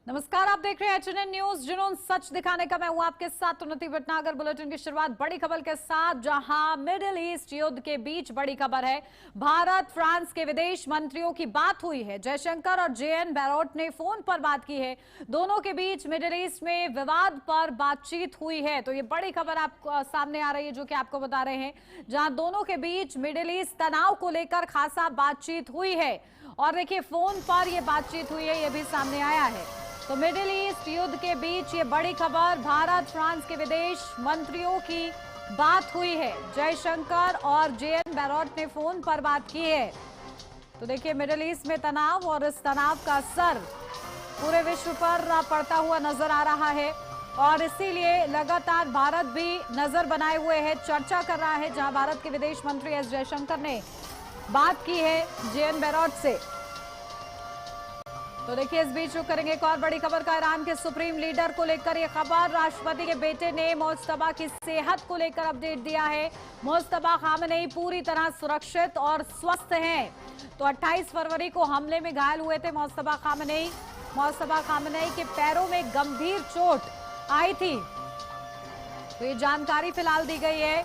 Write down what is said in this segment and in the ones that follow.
नमस्कार, आप देख रहे हैं एचएनएन न्यूज, जुनून सच दिखाने का। मैं हूं आपके साथ उन्नति भटनागर। बुलेटिन की शुरुआत बड़ी खबर के साथ, जहां मिडिल ईस्ट युद्ध के बीच बड़ी खबर है। भारत फ्रांस के विदेश मंत्रियों की बात हुई है। जयशंकर और जेएन बैरोट ने फोन पर बात की है। दोनों के बीच मिडिल ईस्ट में विवाद पर बातचीत हुई है। तो ये बड़ी खबर आपको सामने आ रही है, जो कि आपको बता रहे हैं, जहां दोनों के बीच मिडिल ईस्ट तनाव को लेकर खासा बातचीत हुई है। और देखिए, फोन पर यह बातचीत हुई है, यह भी सामने आया है। तो मिडिल ईस्ट युद्ध के बीच ये बड़ी खबर, भारत फ्रांस के विदेश मंत्रियों की बात हुई है। जयशंकर और जेएन बैरोट ने फोन पर बात की है। तो देखिए, मिडिल ईस्ट में तनाव और इस तनाव का असर पूरे विश्व पर पड़ता हुआ नजर आ रहा है। और इसीलिए लगातार भारत भी नजर बनाए हुए है, चर्चा कर रहा है। जहां भारत के विदेश मंत्री एस जयशंकर ने बात की है जेएन बैरोट से। तो देखिए, इस बीच रुक करेंगे एक और बड़ी खबर का। ईरान के सुप्रीम लीडर को लेकर यह खबर, राष्ट्रपति के बेटे ने मोज्तबा की सेहत को लेकर अपडेट दिया है। मोज्तबा खामनेई पूरी तरह सुरक्षित और स्वस्थ हैं। तो 28 फरवरी को हमले में घायल हुए थे मोज्तबा खामनेई। मोज्तबा खामनेई के पैरों में गंभीर चोट आई थी। तो ये जानकारी फिलहाल दी गई है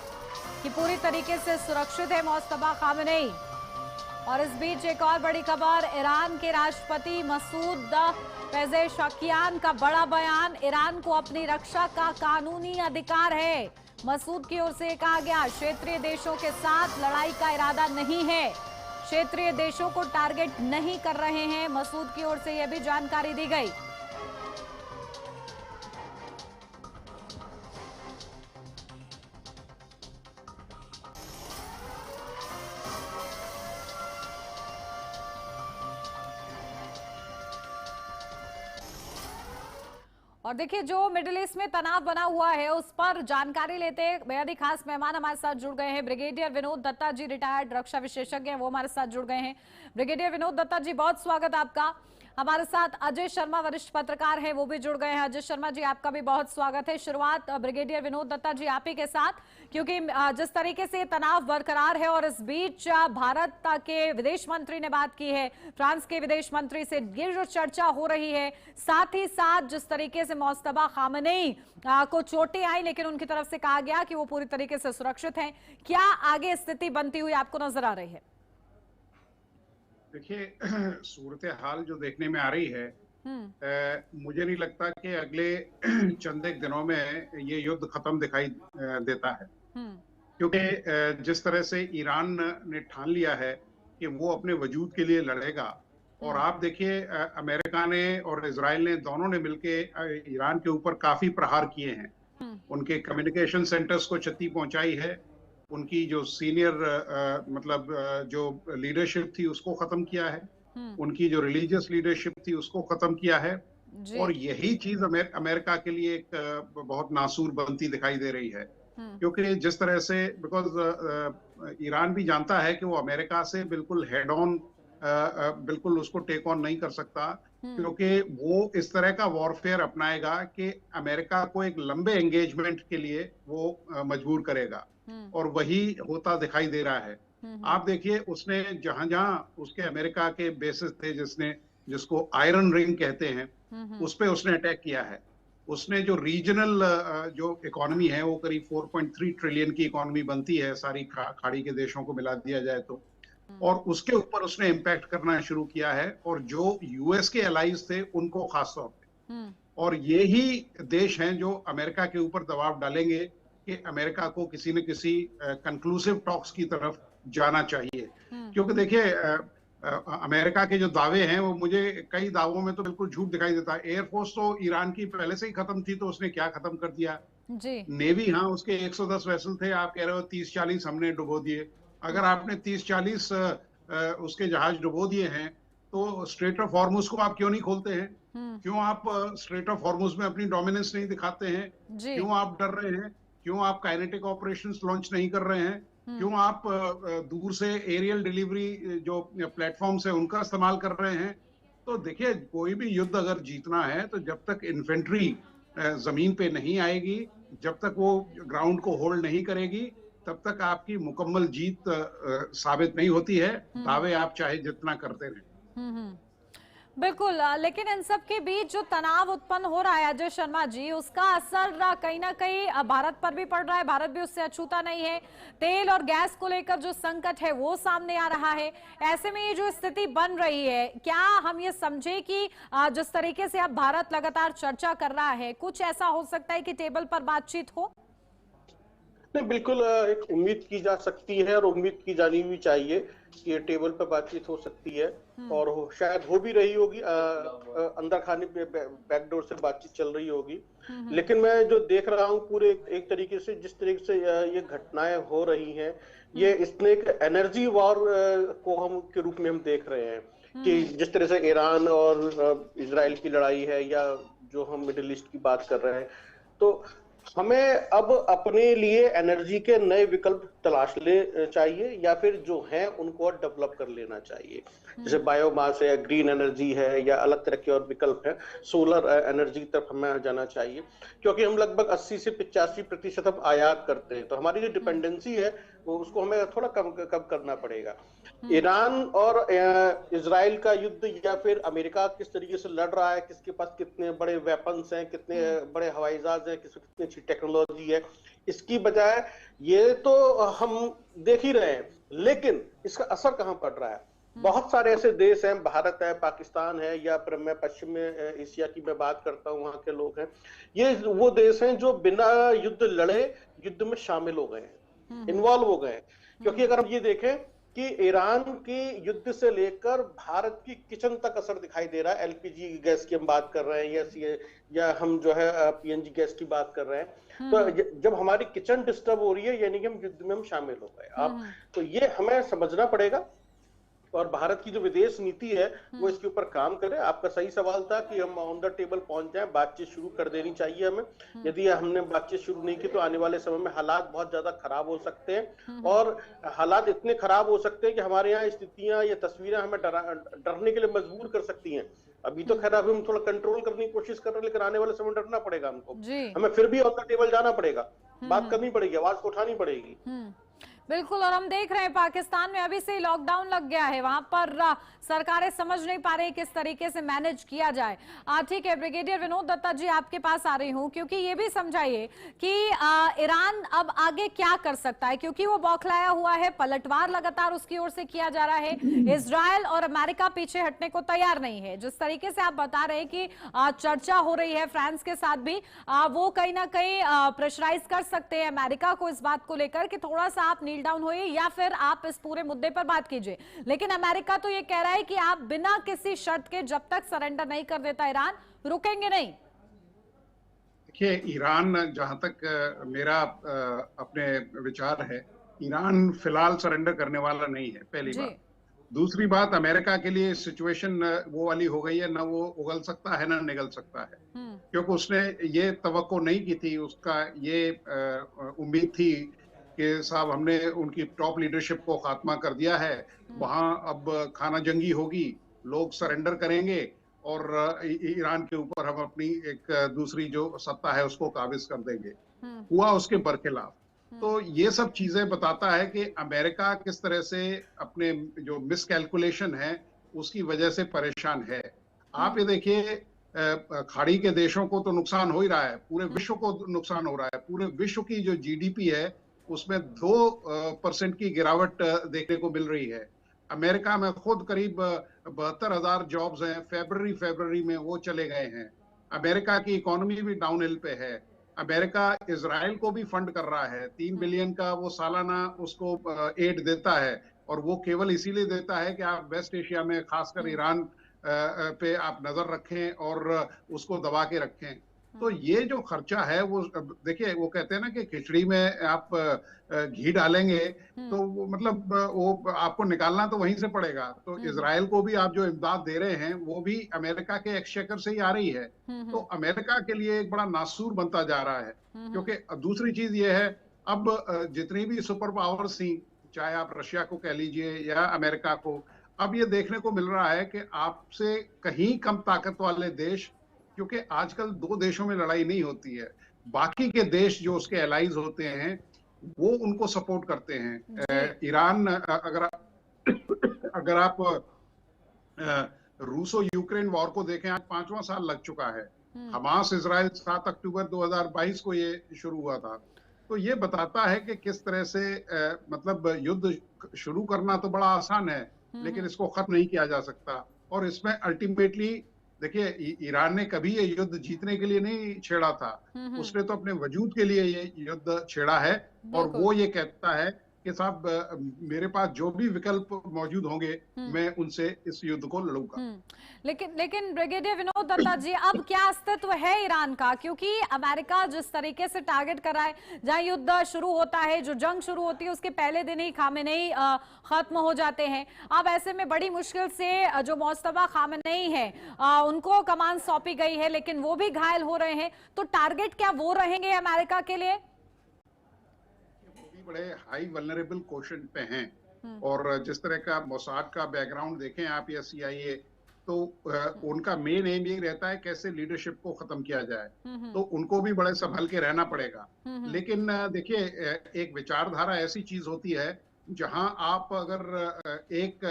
कि पूरी तरीके से सुरक्षित है मोज्तबा खामनेई। और इस बीच एक और बड़ी खबर, ईरान के राष्ट्रपति मसूद पेजेशकियान का बड़ा बयान। ईरान को अपनी रक्षा का कानूनी अधिकार है। मसूद की ओर से कहा गया, क्षेत्रीय देशों के साथ लड़ाई का इरादा नहीं है, क्षेत्रीय देशों को टारगेट नहीं कर रहे हैं। मसूद की ओर से यह भी जानकारी दी गई। और देखिए, जो मिडिल ईस्ट में तनाव बना हुआ है, उस पर जानकारी लेते हैं। बेहद ही खास मेहमान हमारे साथ जुड़ गए हैं। ब्रिगेडियर विनोद दत्ता जी, रिटायर्ड रक्षा विशेषज्ञ हैं, वो हमारे साथ जुड़ गए हैं। ब्रिगेडियर विनोद दत्ता जी, बहुत स्वागत आपका। हमारे साथ अजय शर्मा, वरिष्ठ पत्रकार हैं, वो भी जुड़ गए हैं। अजय शर्मा जी, आपका भी बहुत स्वागत है। शुरुआत ब्रिगेडियर विनोद दत्ता जी आप ही के साथ, क्योंकि जिस तरीके से तनाव बरकरार है और इस बीच भारत के विदेश मंत्री ने बात की है, फ्रांस के विदेश मंत्री से ये जो चर्चा हो रही है, साथ ही साथ जिस तरीके से मोज्तबा खामनेई को चोटें आई, लेकिन उनकी तरफ से कहा गया कि वो पूरी तरीके से सुरक्षित हैं, क्या आगे स्थिति बनती हुई आपको नजर आ रही है? देखिए, सूरत हाल जो देखने में आ रही है, मुझे नहीं लगता कि अगले चंद एक दिनों में ये युद्ध खत्म दिखाई देता है। क्योंकि जिस तरह से ईरान ने ठान लिया है कि वो अपने वजूद के लिए लड़ेगा, और आप देखिए, अमेरिका ने और इजराइल ने दोनों ने मिलके ईरान के ऊपर काफी प्रहार किए हैं। उनके कम्युनिकेशन सेंटर्स को क्षति पहुंचाई है, उनकी जो सीनियर जो लीडरशिप थी उसको खत्म किया है, उनकी जो रिलीजियस लीडरशिप थी उसको खत्म किया है। और यही चीज अमेरिका के लिए एक बहुत नासूर बनती दिखाई दे रही है। क्योंकि जिस तरह से, बिकॉज ईरान भी जानता है कि वो अमेरिका से बिल्कुल हेड ऑन, बिल्कुल उसको टेक ऑन नहीं कर सकता, क्योंकि वो इस तरह का वॉरफेयर अपनाएगा कि अमेरिका को एक लंबे एंगेजमेंट के लिए वो मजबूर करेगा। और वही होता दिखाई दे रहा है। आप देखिए, उसने जहां जहां उसके अमेरिका के बेसिस थे, जिसको आयरन रिंग कहते हैं, उस पे उसने अटैक किया है। उसने जो रीजनल जो इकोनॉमी है, वो करीब 4.3 ट्रिलियन की इकोनॉमी बनती है, सारी खाड़ी के देशों को मिला दिया जाए तो। और उसके ऊपर उसने इम्पैक्ट करना शुरू किया है, और जो यूएस के अलाइज थे उनको खास तौर पे। और ये ही देश हैं जो अमेरिका के ऊपर दबाव डालेंगे कि अमेरिका को किसी न किसी कंक्लूसिव टॉक्स की तरफ जाना चाहिए। क्योंकि देखिए, अमेरिका के जो दावे हैं, वो मुझे कई दावों में तो बिल्कुल झूठ दिखाई देता है। एयरफोर्स तो ईरान की पहले से ही खत्म थी, तो उसने क्या खत्म कर दिया जी। नेवी, हाँ, उसके 110 वेसल थे, आप कह रहे हो 30-40 हमने डुबो दिए। अगर आपने 30-40 उसके जहाज डुबो दिए हैं, तो स्ट्रेट ऑफ हॉर्मुज को आप क्यों नहीं खोलते हैं? क्यों आप स्ट्रेट ऑफ हॉर्मुज में अपनी डोमिनेंस नहीं दिखाते हैं? क्यों आप डर रहे हैं? क्यों आप काइनेटिक ऑपरेशंस लॉन्च नहीं कर रहे हैं? क्यों आप दूर से एरियल डिलीवरी जो प्लेटफॉर्म्स है उनका इस्तेमाल कर रहे हैं? तो देखिए, कोई भी युद्ध अगर जीतना है, तो जब तक इन्फेंट्री जमीन पे नहीं आएगी, जब तक वो ग्राउंड को होल्ड नहीं करेगी, तब तक आपकी मुकम्मल जीत साबित नहीं होती है, दावे आप चाहे जितना करते रहें। बिल्कुल, लेकिन इन सब के बीच जो तनाव उत्पन्न हो रहा है अजय शर्मा जी, उसका असर कहीं ना कहीं भारत पर भी पड़ रहा है। भारत भी उससे अछूता नहीं है। तेल और गैस को लेकर जो संकट है वो सामने आ रहा है। ऐसे में ये जो स्थिति बन रही है, क्या हम ये समझे कि जिस तरीके से अब भारत लगातार चर्चा कर रहा है, कुछ ऐसा हो सकता है कि टेबल पर बातचीत हो? नहीं, बिल्कुल एक उम्मीद की जा सकती है और उम्मीद की जानी भी चाहिए कि ये टेबल पर बातचीत हो सकती है और शायद हो भी रही होगी। अंदर खाने पे बैकडोर से बातचीत चल रही होगी। लेकिन मैं जो देख रहा हूँ पूरे एक तरीके से, जिस तरीके से ये घटनाएं हो रही हैं, ये इसने एक एनर्जी वॉर को हम के रूप में हम देख रहे हैं कि जिस तरह से ईरान और इजराइल की लड़ाई है या जो हम मिडिल ईस्ट की बात कर रहे हैं, तो हमें अब अपने लिए एनर्जी के नए विकल्प तलाश ले चाहिए या फिर जो हैं उनको और डेवलप कर लेना चाहिए। जैसे बायोमास है, ग्रीन एनर्जी है या अलग तरह के और विकल्प हैं। सोलर एनर्जी की तरफ हमें जाना चाहिए क्योंकि हम लगभग 80 से 85% हम आयात करते हैं, तो हमारी जो डिपेंडेंसी है वो उसको हमें थोड़ा कम करना पड़ेगा। ईरान और इजराइल का युद्ध या फिर अमेरिका किस तरीके से लड़ रहा है, किसके पास कितने बड़े वेपन्स हैं, कितने बड़े हवाई जहाज हैं, कितनी अच्छी टेक्नोलॉजी है, इसकी बजाय ये तो हम देख ही रहे हैं, लेकिन इसका असर कहां पड़ रहा है? बहुत सारे ऐसे देश हैं, भारत है, पाकिस्तान है, या फिर मैं पश्चिम एशिया की मैं बात करता हूं, वहां के लोग हैं। ये वो देश हैं जो बिना युद्ध लड़े युद्ध में शामिल हो गए हैं, इन्वॉल्व हो गए हैं। क्योंकि अगर हम ये देखें कि ईरान की युद्ध से लेकर भारत की किचन तक असर दिखाई दे रहा है। एलपीजी गैस की हम बात कर रहे हैं या हम जो है पीएनजी गैस की बात कर रहे हैं। तो जब हमारी किचन डिस्टर्ब हो रही है, यानी कि हम युद्ध में हम शामिल हो गए। अब तो ये हमें समझना पड़ेगा और भारत की जो विदेश नीति है वो इसके ऊपर काम करे। आपका सही सवाल था कि हम ऑन द टेबल पहुंच जाएं, बातचीत शुरू कर देनी चाहिए हमें। यदि हमने बातचीत शुरू नहीं की तो आने वाले समय में हालात बहुत ज्यादा खराब हो सकते हैं और हालात इतने खराब हो सकते हैं कि हमारे यहाँ स्थितियां या तस्वीरें हमें डरने के लिए मजबूर कर सकती हैं। अभी तो खैर अभी हम थोड़ा कंट्रोल करने की कोशिश कर रहे हैं, लेकिन आने वाले समय डरना पड़ेगा हमको। हमें फिर भी ऑन द टेबल जाना पड़ेगा, बात करनी पड़ेगी, आवाज को उठानी पड़ेगी। बिल्कुल, और हम देख रहे हैं पाकिस्तान में अभी से ही लॉकडाउन लग गया है। वहां पर सरकारें समझ नहीं पा रही किस तरीके से मैनेज किया जाए। ठीक है, ब्रिगेडियर विनोद दत्ता जी आपके पास आ रही हूं, क्योंकि ये भी समझाइए कि ईरान अब आगे क्या कर सकता है, क्योंकि वो बौखलाया हुआ है, पलटवार लगातार उसकी ओर से किया जा रहा है। इजराइल और अमेरिका पीछे हटने को तैयार नहीं है। जिस तरीके से आप बता रहे हैं कि चर्चा हो रही है फ्रांस के साथ भी, वो कहीं ना कहीं प्रेशराइज कर सकते हैं अमेरिका को इस बात को लेकर कि थोड़ा सा आप डाउन होइए या फिर आप इस पूरे मुद्दे पर बात कीजिए। लेकिन अमेरिका तो ये कह रहा है कि आप बिना किसी शर्त के जब तक सरेंडर नहीं कर देता ईरान, रुकेंगे नहीं। देखिए, ईरान, जहां तक मेरा अपने विचार है, ईरान फिलहाल सरेंडर करने वाला नहीं है, पहली बात। दूसरी बात, अमेरिका के लिए सिचुएशन वो वाली हो गई है, ना वो उगल सकता है ना निगल सकता है, क्योंकि उसने ये तवक्को नहीं की थी, उसका ये उम्मीद थी कि साहब हमने उनकी टॉप लीडरशिप को खात्मा कर दिया है, वहां अब खाना जंगी होगी, लोग सरेंडर करेंगे और ईरान के ऊपर हम अपनी एक दूसरी जो सत्ता है उसको काबिज कर देंगे। हुआ उसके बरखिलाफ। तो ये सब चीजें बताता है कि अमेरिका किस तरह से अपने जो मिसकैलकुलेशन है उसकी वजह से परेशान है। आप ये देखिए, खाड़ी के देशों को तो नुकसान हो ही रहा है, पूरे विश्व को नुकसान हो रहा है। पूरे विश्व की जो जीडीपी है उसमें 2% की गिरावट देखने को मिल रही है। अमेरिका में खुद करीब 72,000 जॉब्स हैं, फरवरी में वो चले गए हैं। अमेरिका की इकोनॉमी भी डाउन हिल पे है। अमेरिका इजराइल को भी फंड कर रहा है, 3 बिलियन का वो सालाना उसको एड देता है, और वो केवल इसीलिए देता है कि आप वेस्ट एशिया में खासकर ईरान पे आप नजर रखें और उसको दबा के रखें। तो ये जो खर्चा है वो देखिए, वो कहते हैं ना कि खिचड़ी में आप घी डालेंगे तो वो मतलब वो आपको निकालना तो वहीं से पड़ेगा। तो इजराइल को भी आप जो इमदाद दे रहे हैं वो भी अमेरिका के एक्सचेकर से ही आ रही है। तो अमेरिका के लिए एक बड़ा नासूर बनता जा रहा है। क्योंकि दूसरी चीज ये है, अब जितनी भी सुपर पावर्स थी, चाहे आप रशिया को कह लीजिए या अमेरिका को, अब ये देखने को मिल रहा है कि आपसे कहीं कम ताकत वाले देश, क्योंकि आजकल 2 देशों में लड़ाई नहीं होती है, बाकी के देश जो उसके एलाइज होते हैं वो उनको सपोर्ट करते हैं। ईरान, अगर आप रूसो यूक्रेन वॉर को देखें, आज 5वां साल लग चुका है। हमास इजराइल 7 अक्टूबर 2022 को ये शुरू हुआ था। तो ये बताता है कि किस तरह से मतलब युद्ध शुरू करना तो बड़ा आसान है, लेकिन इसको खत्म नहीं किया जा सकता। और इसमें अल्टीमेटली देखिए, ईरान ने कभी ये युद्ध जीतने के लिए नहीं छेड़ा था, उसने तो अपने वजूद के लिए ये युद्ध छेड़ा है। और वो ये कहता है कि साहब मेरे पास जो भी विकल्प मौजूद होंगे मैं उनसे इस युद्ध को लड़ूंगा। लेकिन ब्रिगेडियर विनोद दत्ता जी, अब क्या अस्तित्व है ईरान का? क्योंकि अमेरिका जिस तरीके से टारगेट कर रहा है, जहां युद्ध शुरू होता है, जो जंग शुरू होती है, उसके पहले दिन ही खामेनेई खत्म हो जाते हैं। अब ऐसे में बड़ी मुश्किल से जो मुस्तफा खामेनेई है उनको कमान सौंपी गई है, लेकिन वो भी घायल हो रहे हैं। तो टारगेट क्या वो रहेंगे अमेरिका के लिए? बड़े हाई वल्नरेबल क्वेश्चन पे हैं। और जिस तरह का मोसाद का बैकग्राउंड देखें आप या CIA, तो उनका मेन एम ये रहता है कैसे लीडरशिप को खत्म किया जाए। तो उनको भी बड़े संभल के रहना पड़ेगा। लेकिन देखिए, एक विचारधारा ऐसी चीज होती है जहां आप अगर एक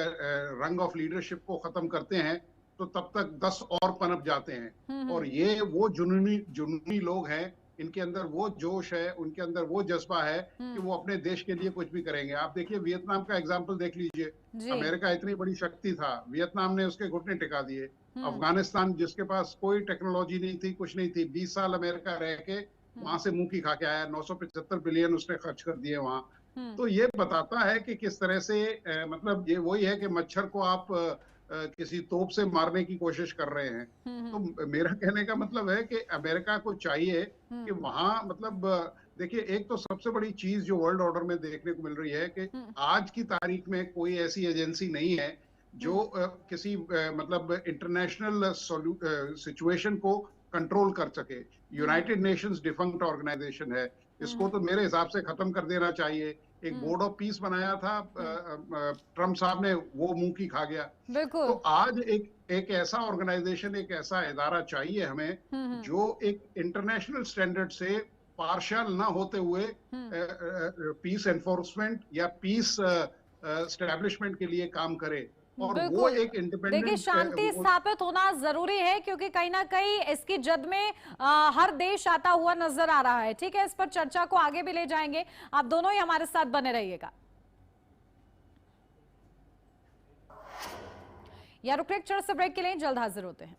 रंग ऑफ लीडरशिप को खत्म करते हैं तो तब तक 10 और पनप जाते हैं। और ये वो जुनूनी लोग हैं, इनके अंदर वो जोश है, उनके अंदर वो जज्बा है कि वो अपने देश के लिए कुछ भी करेंगे। आप देखिए, वियतनाम का एग्जाम्पल देख लीजिए। अमेरिका इतनी बड़ी शक्ति था, वियतनाम ने उसके घुटने टिका दिए। अफगानिस्तान जिसके पास कोई टेक्नोलॉजी नहीं थी, कुछ नहीं थी, 20 साल अमेरिका रह के वहां से मुंह की खा के आया। 975 बिलियन उसने खर्च कर दिए वहां। तो ये बताता है कि किस तरह से मतलब ये वही है कि मच्छर को आप किसी तोप से मारने की कोशिश कर रहे हैं। तो मेरा कहने का मतलब है कि अमेरिका को चाहिए कि वहां मतलब देखिए, एक तो सबसे बड़ी चीज जो वर्ल्ड ऑर्डर में देखने को मिल रही है कि आज की तारीख में कोई ऐसी एजेंसी नहीं है जो किसी मतलब इंटरनेशनल सिचुएशन को कंट्रोल कर सके। यूनाइटेड नेशंस डिफंक्ट ऑर्गेनाइजेशन है, इसको तो मेरे हिसाब से खत्म कर देना चाहिए। एक बोर्ड ऑफ पीस बनाया था ट्रम्प साहब ने, वो मुंह की खा गया। तो आज एक ऐसा ऑर्गेनाइजेशन, एक ऐसा इदारा चाहिए हमें जो एक इंटरनेशनल स्टैंडर्ड से पार्शियल ना होते हुए पीस एनफोर्समेंट या पीस एस्टेब्लिशमेंट के लिए काम करे। और वो एक इंडिपेंडेंट, देखिए, शांति स्थापित होना जरूरी है, क्योंकि कहीं ना कहीं इसकी जद में हर देश आता हुआ नजर आ रहा है। ठीक है, इस पर चर्चा को आगे भी ले जाएंगे। आप दोनों ही हमारे साथ बने रहिएगा। या रुक एक छोटे से ब्रेक के लिए, जल्द हाजिर होते हैं।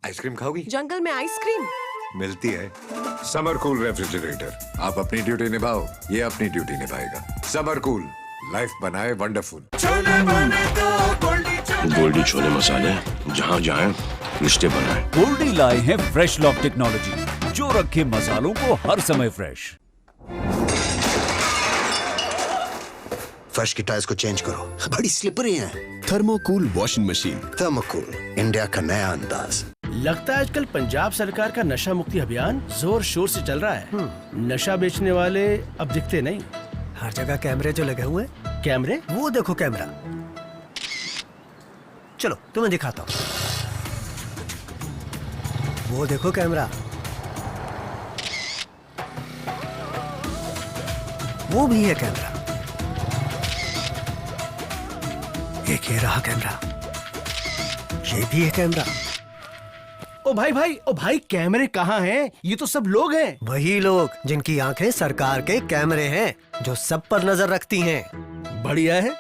आइसक्रीम खाओगी? जंगल में आइसक्रीम मिलती है। समर कूल रेफ्रिजरेटर, आप अपनी ड्यूटी निभाओ, ये अपनी ड्यूटी निभाएगा। समर कूल, लाइफ बनाए वंडरफुल। गोल्डी छोले मसाले, जहाँ जाए रिश्ते बनाए। गोल्डी लाए हैं फ्रेश लॉक टेक्नोलॉजी, जो रखे मसालों को हर समय फ्रेश। फर्श की टाइल्स को चेंज करो, बड़ी स्लिपरी हैं। थर्मोकूल वॉशिंग मशीन। थर्मोकूल, इंडिया का नया अंदाज। लगता है आजकल पंजाब सरकार का नशा मुक्ति अभियान जोर शोर से चल रहा है। नशा बेचने वाले अब दिखते नहीं। हर जगह कैमरे जो लगे हुए। कैमरे? वो देखो कैमरा। चलो तुम्हें दिखाता हूँ। वो देखो कैमरा। वो भी है कैमरा। एक ये रहा कैमरा। ये भी है कैमरा। ओ भाई कैमरे कहाँ हैं? ये तो सब लोग हैं। वही लोग जिनकी आंखें सरकार के कैमरे हैं, जो सब पर नजर रखती हैं। बढ़िया है।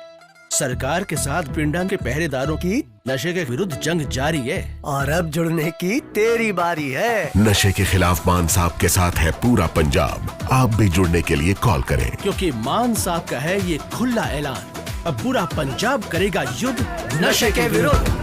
सरकार के साथ पिंडा के पहरेदारों की नशे के विरुद्ध जंग जारी है। और अब जुड़ने की तेरी बारी है। नशे के खिलाफ मान साहब के साथ है पूरा पंजाब। आप भी जुड़ने के लिए कॉल करें, क्योंकि मान साहब का है ये खुला ऐलान। अब पूरा पंजाब करेगा युद्ध नशे के विरुद्ध।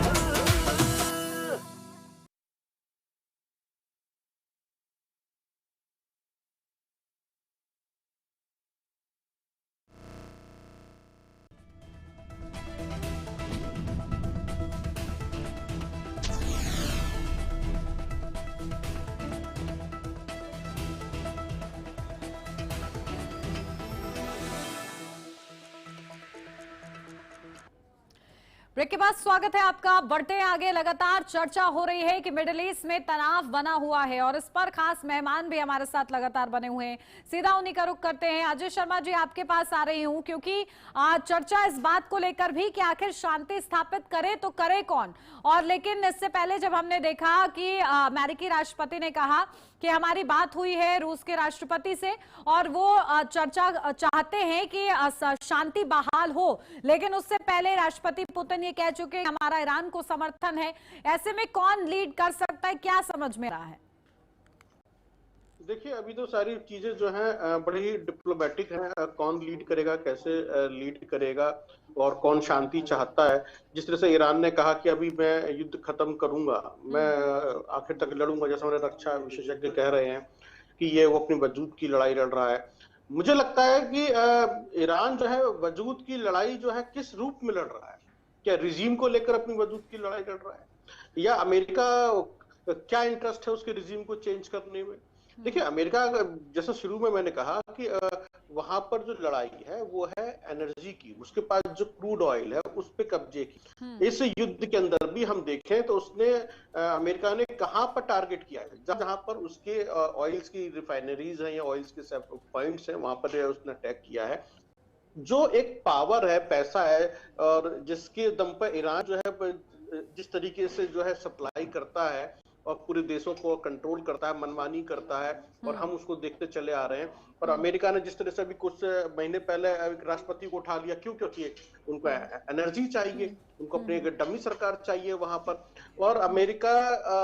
ब्रेक के बाद स्वागत है आपका। बढ़ते हैं आगे। लगातार चर्चा हो रही है कि मिडिल ईस्ट में तनाव बना हुआ है और इस पर खास मेहमान भी हमारे साथ लगातार बने हुए हैं। सीधा उन्हीं का रुख करते हैं। अजय शर्मा जी, आपके पास आ रही हूं क्योंकि चर्चा इस बात को लेकर भी कि आखिर शांति स्थापित करे तो करे कौन। और लेकिन इससे पहले जब हमने देखा कि अमेरिकी राष्ट्रपति ने कहा कि हमारी बात हुई है रूस के राष्ट्रपति से और वो चर्चा चाहते हैं कि शांति बहाल हो, लेकिन उससे पहले राष्ट्रपति पुतिन ये कह चुके हैं हमारा ईरान को समर्थन है। ऐसे में कौन लीड कर सकता है, क्या समझ में रहा है? देखिए, अभी तो सारी चीजें जो हैं बड़ी ही डिप्लोमेटिक हैं। कौन लीड करेगा, कैसे लीड करेगा और कौन शांति चाहता है। जिस तरह से ईरान ने कहा कि अभी मैं युद्ध खत्म करूंगा, मैं आखिर तक लड़ूंगा, जैसे हमारे रक्षा विशेषज्ञ कह रहे हैं कि ये वो अपनी वजूद की लड़ाई लड़ रहा है। मुझे लगता है कि ईरान जो है वजूद की लड़ाई जो है किस रूप में लड़ रहा है। क्या रिजीम को लेकर अपनी वजूद की लड़ाई लड़ रहा है या अमेरिका क्या इंटरेस्ट है उसके रिजीम को चेंज करने में। देखिए, अमेरिका, जैसे शुरू में मैंने कहा कि वहां पर जो लड़ाई है वो है एनर्जी की। उसके पास जो क्रूड ऑयल है उस पे कब्जे की। इस युद्ध के अंदर भी हम देखें तो उसने अमेरिका ने कहां पर टारगेट किया है, जहां पर उसके ऑयल्स की रिफाइनरीज हैं या ऑयल्स के पॉइंट्स हैं, वहां पर उसने अटैक किया है। जो एक पावर है, पैसा है, और जिसके दम पर ईरान जो है जिस तरीके से जो है सप्लाई करता है और पूरे देशों को कंट्रोल करता है, मनमानी करता है, और हम उसको देखते चले आ रहे हैं। और अमेरिका ने जिस तरह से अभी कुछ महीने पहले एक राष्ट्रपति को उठा लिया, क्योंकि उनको एनर्जी चाहिए, उनको अपनी एक डमी सरकार चाहिए वहां पर। और अमेरिका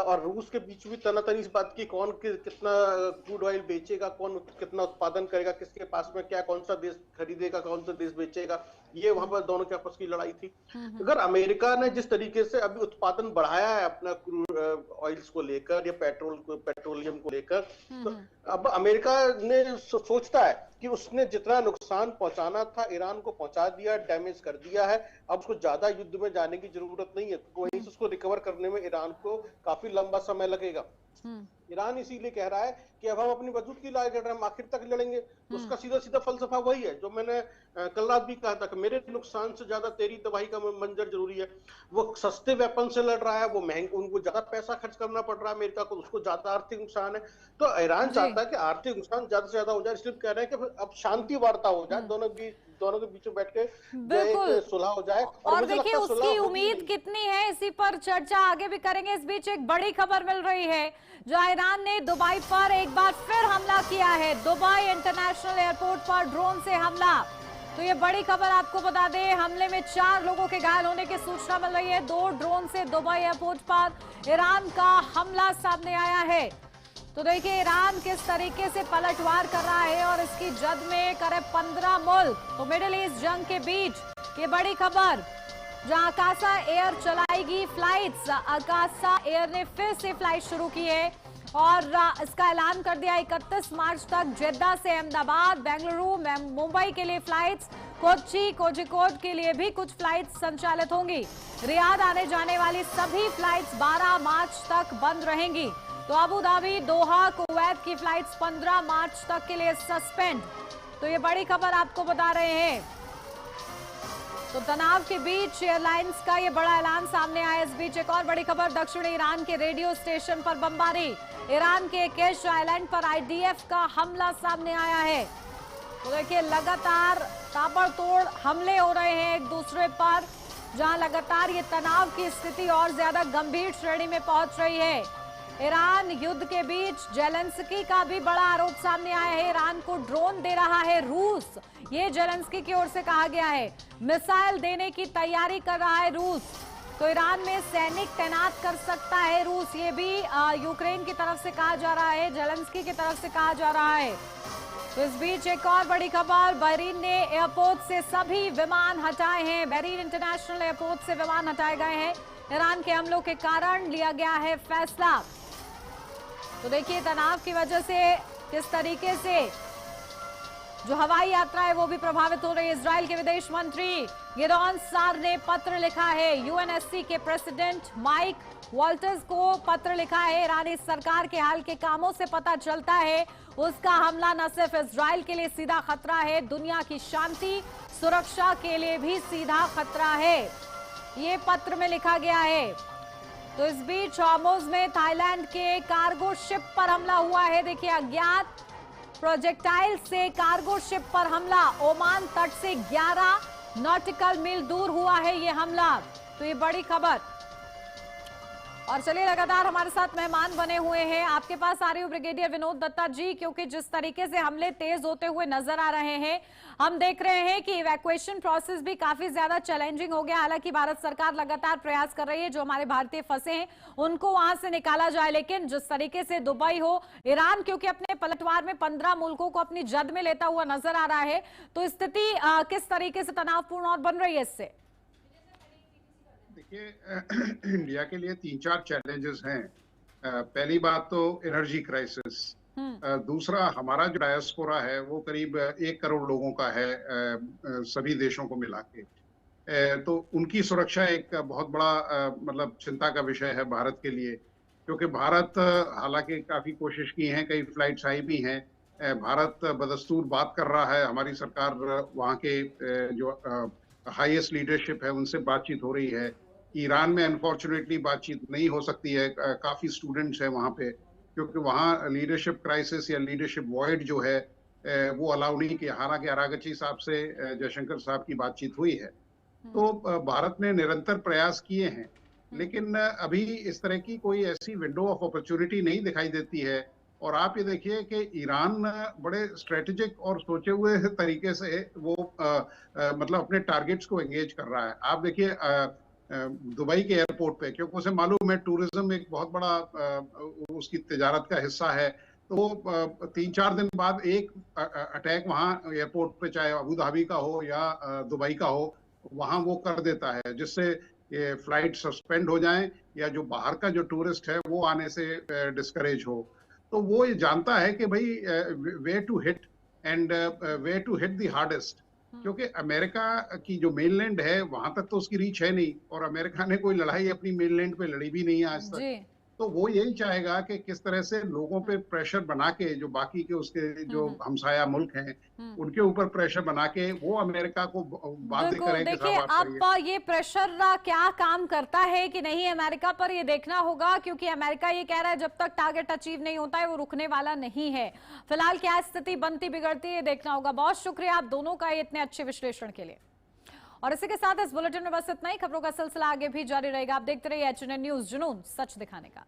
और रूस के बीच भी तनातनी इस बात की कौन कितना क्रूड ऑयल बेचेगा, कौन कितना उत्पादन करेगा, किसके पास में क्या, कौन सा देश खरीदेगा, कौन सा देश बेचेगा, ये वहां पर दोनों के आपस की लड़ाई थी। अगर अमेरिका ने जिस तरीके से अभी उत्पादन बढ़ाया है अपना क्रूड ऑयल्स को लेकर या पेट्रोलियम को लेकर, तो अब अमेरिका ने सोचता है कि उसने जितना नुकसान पहुंचाना था ईरान को पहुंचा दिया, डैमेज कर दिया है। अब उसको ज्यादा युद्ध में जाने की जरूरत नहीं है, तो वहीं से उसको रिकवर करने में ईरान को काफी लंबा समय लगेगा। ईरान इसीलिए कह रहा है कि अब हम अपनी वजूद की लड़ाई लड़ रहे हैं, हम आखिर तक लड़ेंगे। उसका सीधा सीधा फलसफा वही है जो मैंने कल रात भी कहा था कि मेरे नुकसान से ज्यादा तेरी तबाही का मंजर जरूरी है। वो सस्ते वेपन से लड़ रहा है, वो महंगे, उनको ज्यादा पैसा खर्च करना पड़ रहा है अमेरिका को, उसको ज्यादा आर्थिक नुकसान है। तो ईरान चाहता है कि आर्थिक नुकसान ज्यादा से ज्यादा हो जाए, इसलिए कह रहे हैं कि अब शांति वार्ता हो जाए, दोनों के बीच में बैठ के बिल्कुल सुलह हो जाए। और देखिए उसकी उम्मीद कितनी है, इसी पर चर्चा आगे भी करेंगे। इस बीच एक बड़ी खबर मिल रही है, जो ईरान ने दुबई पर एक बार फिर हमला किया है। दुबई इंटरनेशनल एयरपोर्ट पर ड्रोन से हमला। तो ये बड़ी खबर आपको बता दें, हमले में 4 लोगों के घायल होने की सूचना मिल रही है। 2 ड्रोन से दुबई एयरपोर्ट पर ईरान का हमला सामने आया है। तो देखिए ईरान किस तरीके से पलटवार कर रहा है और इसकी जद में करीब 15 मुल्क। तो मिडिल ईस्ट जंग के बीच ये बड़ी खबर, जहां आकाशा एयर चलाएगी फ्लाइट्स। आकाशा एयर ने फिर से फ्लाइट शुरू की है और इसका ऐलान कर दिया 31 मार्च तक जेद्दा से अहमदाबाद, बेंगलुरु, मुंबई के लिए फ्लाइट्स, कोच्चि, कोझिकोड के लिए भी कुछ फ्लाइट्स संचालित होंगी। रियाद आने जाने वाली सभी फ्लाइट्स 12 मार्च तक बंद रहेंगी। तो अबू धाबी, दोहा, कुवैत की फ्लाइट्स 15 मार्च तक के लिए सस्पेंड। तो ये बड़ी खबर आपको बता रहे हैं। तो तनाव के बीच एयरलाइंस का ये बड़ा ऐलान सामने आया। इस बीच एक और बड़ी खबर, दक्षिणी ईरान के रेडियो स्टेशन पर बमबारी। ईरान के केश आइलैंड पर आईडीएफ का हमला सामने आया है। तो देखिए लगातार ताबड़तोड़ हमले हो रहे हैं एक दूसरे पर, जहां लगातार ये तनाव की स्थिति और ज्यादा गंभीर श्रेणी में पहुंच रही है। ईरान युद्ध के बीच जेलेंस्की का भी बड़ा आरोप सामने आया है। ईरान को ड्रोन दे रहा है रूस, ये जेलेंस्की की ओर से कहा गया है। मिसाइल देने की तैयारी कर रहा है रूस। तो ईरान में सैनिक तैनात कर सकता है रूस, ये भी यूक्रेन की तरफ से कहा जा रहा है, जेलेंस्की की तरफ से कहा जा रहा है। तो इस बीच एक और बड़ी खबर, बहरीन ने एयरपोर्ट से सभी विमान हटाए हैं। बहरीन इंटरनेशनल एयरपोर्ट से विमान हटाए गए हैं। ईरान के हमलों के कारण लिया गया है फैसला। तो देखिए तनाव की वजह से किस तरीके से जो हवाई यात्रा है वो भी प्रभावित हो रही है। इजराइल के विदेश मंत्री गिदोन सार ने पत्र लिखा है, यूएनएससी के प्रेसिडेंट माइक वॉल्टर्स को पत्र लिखा है। ईरानी सरकार के हाल के कामों से पता चलता है उसका हमला न सिर्फ इजराइल के लिए सीधा खतरा है, दुनिया की शांति सुरक्षा के लिए भी सीधा खतरा है। ये पत्र में लिखा गया है। तो इस बीच हॉर्मुज में थाईलैंड के कार्गो शिप पर हमला हुआ है। देखिए, अज्ञात प्रोजेक्टाइल से कार्गो शिप पर हमला। ओमान तट से 11 नॉटिकल मील दूर हुआ है ये हमला। तो ये बड़ी खबर। और चलिए, लगातार हमारे साथ मेहमान बने हुए हैं। आपके पास आ रही हूं ब्रिगेडियर विनोद दत्ता जी, क्योंकि जिस तरीके से हमले तेज होते हुए नजर आ रहे हैं, हम देख रहे हैं कि इवैक्यूएशन प्रोसेस भी काफी ज्यादा चैलेंजिंग हो गया। हालांकि भारत सरकार लगातार प्रयास कर रही है जो हमारे भारतीय फंसे हैं उनको वहां से निकाला जाए, लेकिन जिस तरीके से दुबई हो, ईरान क्योंकि अपने पलटवार में 15 मुल्कों को अपनी जद में लेता हुआ नजर आ रहा है, तो स्थिति किस तरीके से तनावपूर्ण और बन रही है इससे? देखिए, इंडिया के लिए 3-4 चैलेंजेस हैं। पहली बात तो एनर्जी क्राइसिस, दूसरा हमारा जो डायस्पोरा है वो करीब 1 करोड़ लोगों का है, सभी देशों को मिला के। तो उनकी सुरक्षा एक बहुत बड़ा मतलब चिंता का विषय है भारत के लिए, क्योंकि भारत हालांकि काफी कोशिश की है, कई फ्लाइट्स आई भी हैं। भारत बदस्तूर बात कर रहा है, हमारी सरकार वहाँ के जो हाईएस्ट लीडरशिप है उनसे बातचीत हो रही है। ईरान में अनफॉर्चुनेटली बातचीत नहीं हो सकती है, काफी स्टूडेंट्स हैं वहाँ पे, क्योंकि वहाँ लीडरशिप क्राइसिस या लीडरशिप वॉइड जो है वो अलाउ नहीं किया। हालांकि अरागची साहब से जयशंकर साहब की बातचीत हुई है। तो भारत ने निरंतर प्रयास किए हैं, लेकिन अभी इस तरह की कोई ऐसी विंडो ऑफ अपॉर्चुनिटी नहीं दिखाई देती है। और आप ये देखिए कि ईरान बड़े स्ट्रेटेजिक और सोचे हुए तरीके से वो मतलब अपने टारगेट्स को एंगेज कर रहा है। आप देखिए दुबई के एयरपोर्ट पे, क्योंकि उसे मालूम है टूरिज्म एक बहुत बड़ा उसकी तिजारत का हिस्सा है, तो वो 3-4 दिन बाद एक अटैक वहाँ एयरपोर्ट पे, चाहे अबू धाबी का हो या दुबई का हो, वहाँ वो कर देता है, जिससे ये फ्लाइट सस्पेंड हो जाएं या जो बाहर का जो टूरिस्ट है वो आने से डिस्करेज हो। तो वो ये जानता है कि भाई way to hit and way to hit the hardest, क्योंकि अमेरिका की जो मेनलैंड है वहां तक तो उसकी रीच है नहीं, और अमेरिका ने कोई लड़ाई अपनी मेनलैंड पे लड़ी भी नहीं है आज तक। तो वो यही चाहेगा कि किस तरह से लोगों पे प्रेशर बना के, जो बाकी के उसके जो हमसाया मुल्क हैं उनके ऊपर प्रेशर बना के वो अमेरिका को बातें करें। देखिए, अब ये प्रेशर क्या काम करता है कि नहीं अमेरिका पर, ये देखना होगा, क्योंकि अमेरिका ये कह रहा है जब तक टारगेट अचीव नहीं होता है वो रुकने वाला नहीं है। फिलहाल क्या स्थिति बनती बिगड़ती है देखना होगा। बहुत शुक्रिया आप दोनों का इतने अच्छे विश्लेषण के लिए। और इसी के साथ इस बुलेटिन में बस इतना ही। खबरों का सिलसिला आगे भी जारी रहेगा। आप देखते रहिए HNN न्यूज़, जुनून सच दिखाने का।